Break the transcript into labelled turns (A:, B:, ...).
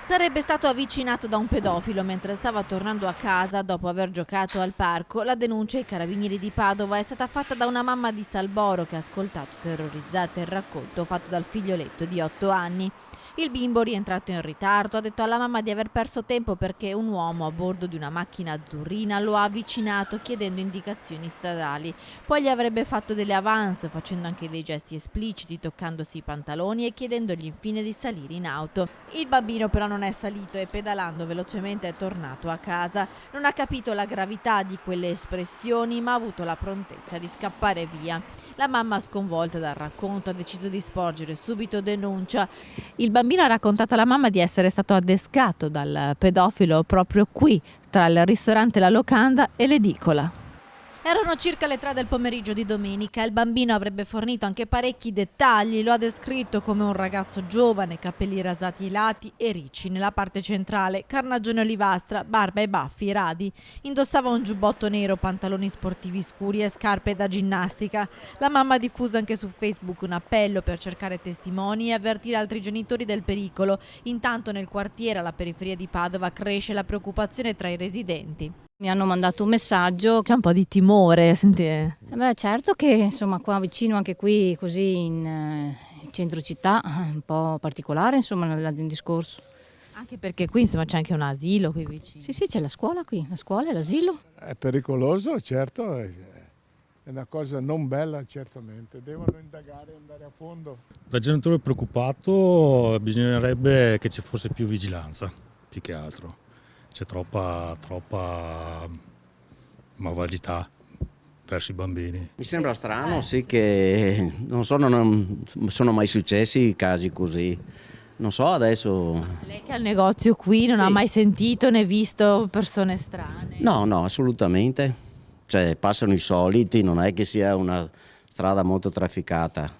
A: Sarebbe stato avvicinato da un pedofilo mentre stava tornando a casa dopo aver giocato al parco. La denuncia ai carabinieri di Padova è stata fatta da una mamma di Salboro che ha ascoltato terrorizzata il racconto fatto dal figlioletto di 8 anni. Il bimbo, rientrato in ritardo, ha detto alla mamma di aver perso tempo perché un uomo a bordo di una macchina azzurrina lo ha avvicinato chiedendo indicazioni stradali. Poi gli avrebbe fatto delle avance, facendo anche dei gesti espliciti, toccandosi i pantaloni e chiedendogli infine di salire in auto. Il bambino però non è salito e pedalando velocemente è tornato a casa. Non ha capito la gravità di quelle espressioni, ma ha avuto la prontezza di scappare via. La mamma, sconvolta dal racconto, ha deciso di sporgere subito denuncia. Il bambino ha raccontato alla mamma di essere stato adescato dal pedofilo proprio qui, tra il ristorante La Locanda e l'edicola. Erano circa le 3 del pomeriggio di domenica. Il bambino avrebbe fornito anche parecchi dettagli. Lo ha descritto come un ragazzo giovane, capelli rasati ai lati e ricci nella parte centrale, carnagione olivastra, barba e baffi radi. Indossava un giubbotto nero, pantaloni sportivi scuri e scarpe da ginnastica. La mamma ha diffuso anche su Facebook un appello per cercare testimoni e avvertire altri genitori del pericolo. Intanto nel quartiere, alla periferia di Padova, cresce la preoccupazione tra i residenti.
B: Mi hanno mandato un messaggio.
A: C'è un po' di timore, senti.
B: Beh, certo che insomma qua vicino, anche qui così in centro città, è un po' particolare insomma il discorso.
A: Anche perché qui insomma c'è anche un asilo qui vicino.
B: Sì, c'è la scuola qui, la scuola e l'asilo.
C: È pericoloso, certo, è una cosa non bella certamente, devono indagare e andare a fondo.
D: Da genitore preoccupato bisognerebbe che ci fosse più vigilanza, più che altro. C'è troppa malvagità verso i bambini.
E: Mi sembra strano, sì, che non sono mai successi casi così. Non so adesso.
A: Lei che ha il negozio qui non ha mai sentito né visto persone strane?
E: No, assolutamente. Cioè, passano i soliti, non è che sia una strada molto trafficata.